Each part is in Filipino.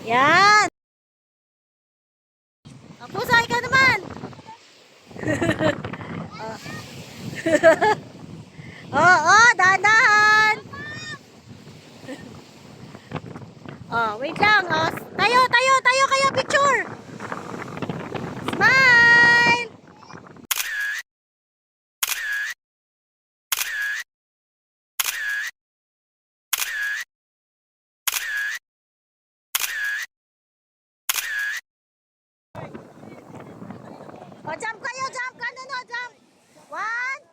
Yan. Pusay ka naman. Oo, dahan-dahan. Oh, wait lang. Oh, tayo kayo picture. Smile. Oh, jump kayo, jump. Ano, jump. One.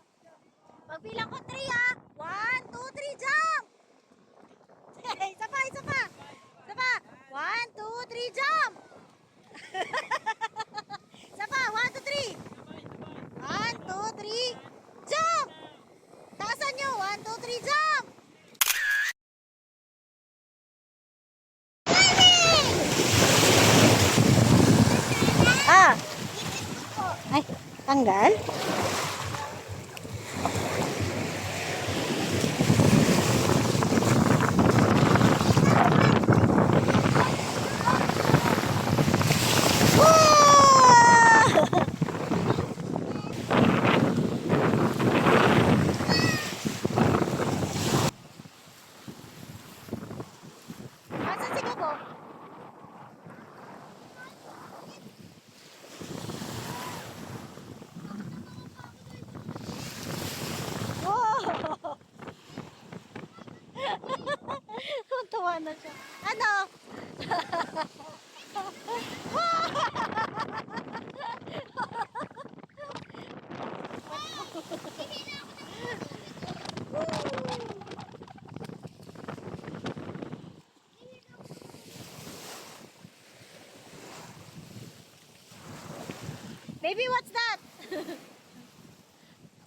Pagbilang ko 3 ah. 1, 2, 3, jump. Isa pa. Isa pa. 1, 2, 3, jump. Isa pa. 1, 2, 3. 1, 2, 3, jump. Taasan nyo. 1, 2, 3, jump. Ah. Ay, tanggal. Asan si Gabo? Wow! Tuwa na siya. Ano? Baby, what's that?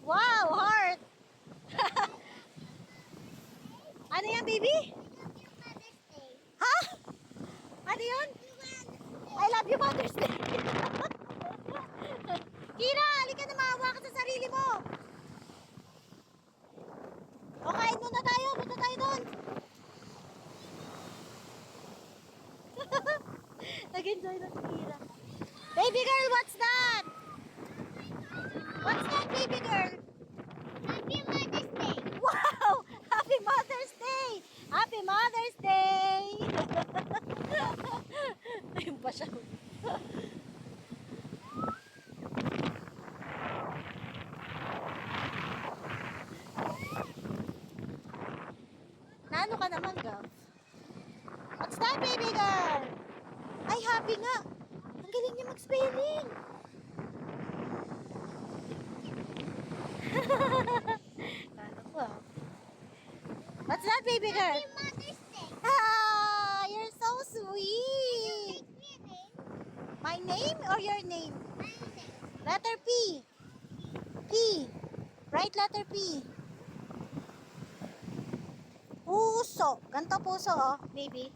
Wow, heart. Ano yan, baby? Ha? Ano yun? I love you, Mother's Day. Kira, halika na, maawa ka sa sarili mo. O, kain muna tayo. Punta tayo doon. Nag-enjoy na si Kira. Baby girl, what's that? What's that, baby girl? Happy Mother's Day. Wow! Happy Mother's Day! Happy Mother's Day! Ayun pa siya. Naano ka naman, Gav? What's that, baby girl? Ay, happy nga. Ang galing niya mag-spelling. Kala ko ah. What's that, baby girl? Happy Mother's Day. Ah, you're so sweet. My name or your name? My name. Letter P. P. Write letter P. Puso. Ganto puso, oh, baby.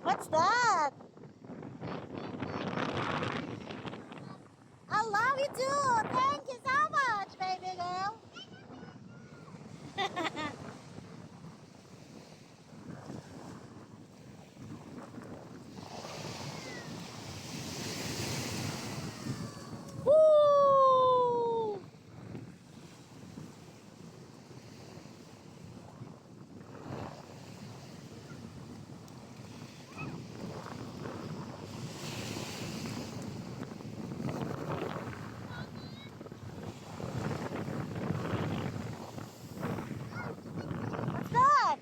What's that? I love you too. Thank you so much, baby girl. Woo! What's that?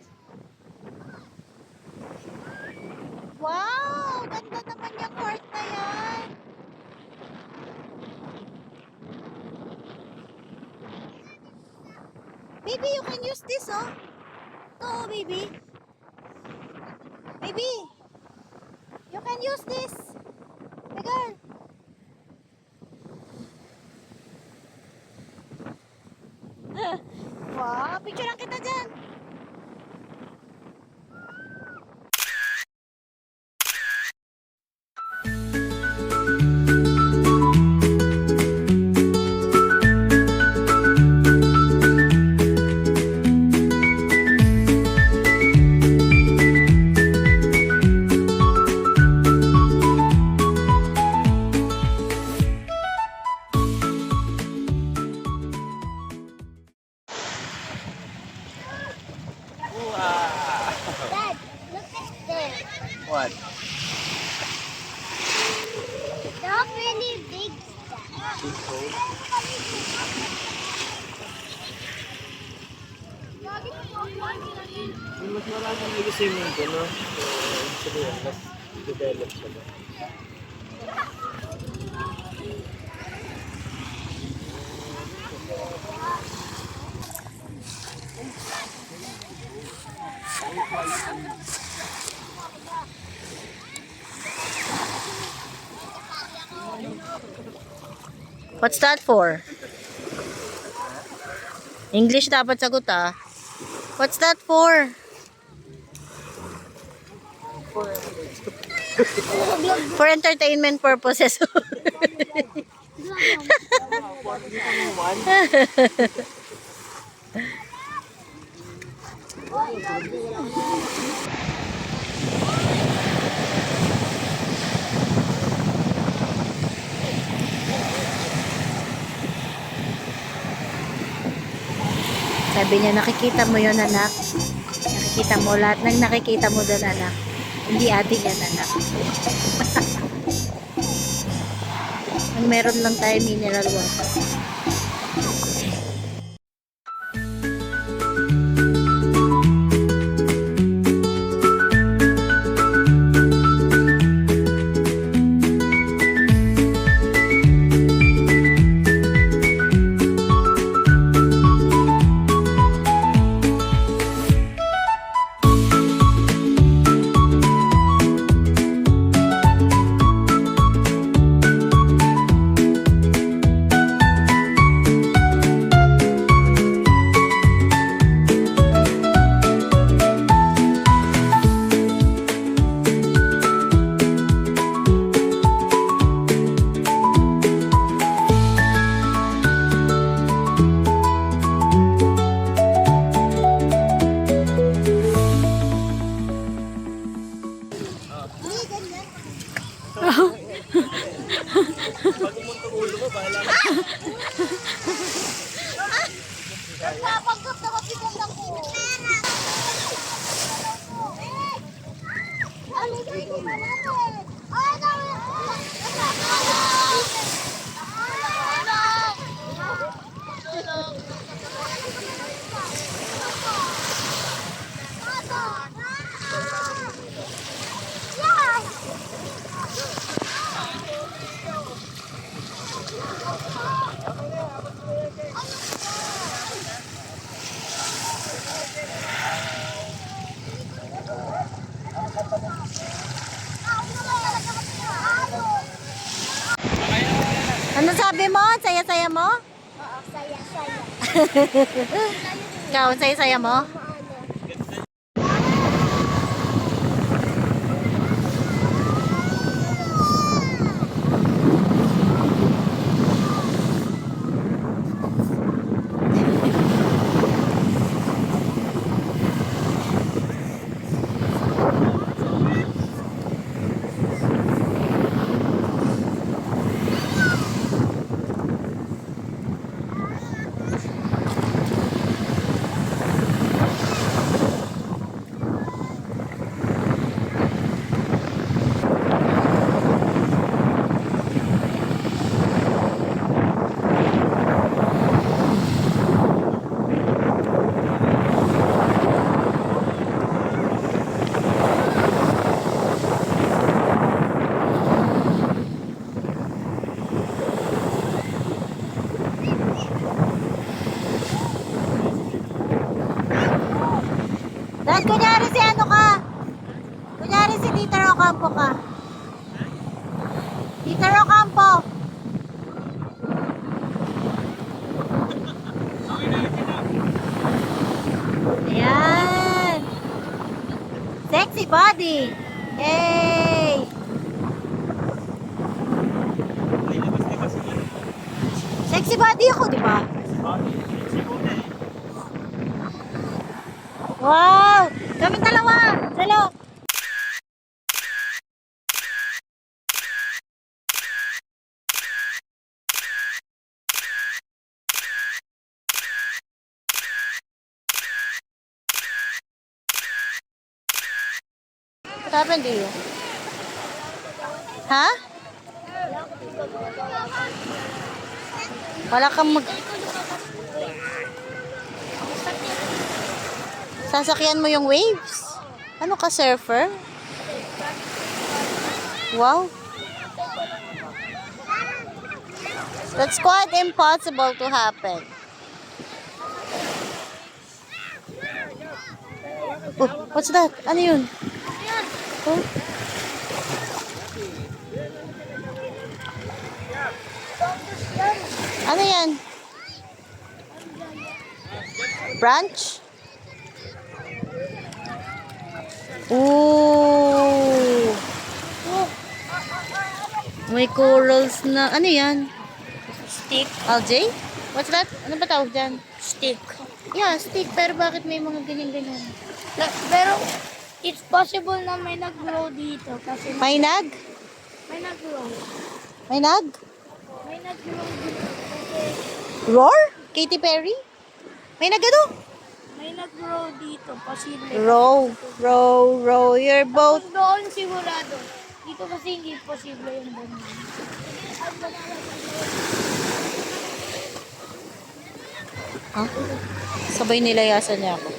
Wow! Ganda naman yung court na yan. Baby, you can use this, oh. Oh, baby. Baby, you can use this. The girl. Yung mas marami na gusto yung mundo, no? So, sabi yan, mas develop siya. No? What's that for? English dapat sagot ah. What's that for? For entertainment purposes. Sabi niya, nakikita mo yon anak. Nakikita mo, lahat ng nakikita mo doon anak. Hindi atin yan anak. Ang meron lang tayo mineral water. Nagpapanggap na masigang ako. Aligay ko ba natin? Ay, dami! Ano sabi mo? Saya-saya mo? Oo, saya-saya. Ikaw, saya-saya mo? Dahil kunyari si ano ka? Kunyari si Dieter Ocampo ka. Dieter Ocampo. Ayan. Sexy body. Yay! Sexy body ako, di ba? Wow! Kami dalawa! Hello! What happened to you? Huh? Wala kang Sasakyan mo yung waves? Ano ka, surfer? Wow. That's quite impossible to happen. Oh, what's that? Ano yun? Oh. Ano yan? Branch? Oh. May corals na. Ano yan? Stick. Algae? What's that? Ano ba tawag dyan? Stick. Yeah, stick. Pero bakit may mga ganyan-ganyan? Pero, it's possible na may nag-grow dito. Kasi May nag? may nag-grow. May nag? May nag-grow dito. Kasi Roar? Katy Perry? May nag ano? may nag-grow dito. Posible. Row your boat. Tapos doon sigurado. Dito kasi hindi posible yung ganun. Huh? Sabay nilayasan niya ako.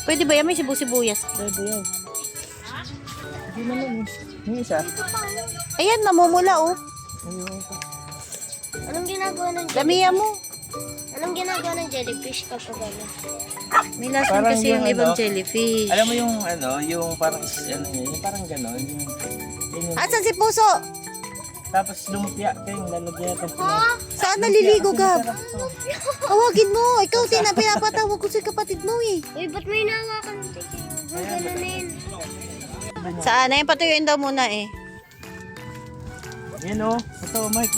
Pwede ba yan? May sibu-sibuyas. Pwede yan. Hindi naman eh. Yung isa. Ayan, namumula oh. Anong ginagawa ng Damihan mo. Anong ginagawa ng jellyfish kapag ano? May lason Parang kasi yung yung ibang ano, jellyfish. Alam mo yung ano, yung parang ano niya, yung parang gano'n. Yung, Asan si Puso? tapos lumutya kayo, lalagyan natin sila. Saan naliligo, Gab? Tawagin mo. Ikaw din na pinapatawag ko sa kapatid mo eh. Uy, ba't may nawakan ng tikin? Huwag ganunin. Saan? Ayun, patuyuin daw muna eh. Yan o. Ito, Mike.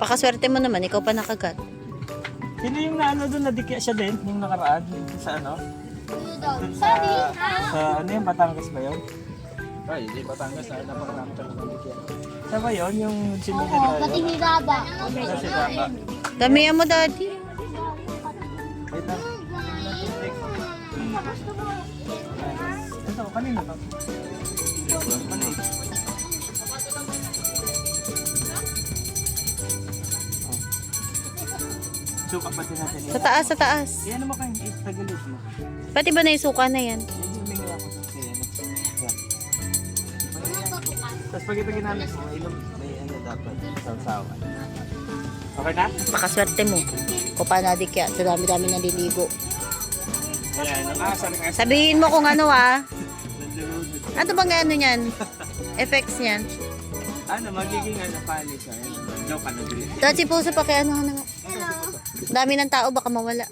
Pakaswerte mo naman, ikaw pa nakagat. Sino yung naano doon, nadikya siya din, yung nakaraan, yung sa ano? Doon sa, ano yung Batangas ba yun? Ay, hindi Batangas, napakarami talaga nadikya. Sa ba yun, yung sinunod tayo? Pati ni Baba. Kasi baba. Damihan mo, Daddy. Wait lang. Ito, kanina to. Kanina. Suka pa din natin Sa taas, sa taas. Yan naman kayo, tagilid mo. Pati ba na yung suka na yan? Yan yung humingi ako sa kaya. Yan. Tapos pag ito ginamit mo, may ano dapat, sausawan. Okay na? Pakaswerte mo. O panadik yan. Sa dami-dami naliligo. Ayan, ang asar nga. Sabihin mo kung ano ah. Ano bang ano niyan? Effects niyan? Ano, magiging ano, panis. Joke ka na din. Dahil si Puso pa kaya ano nga. Dami ng tao baka mawala.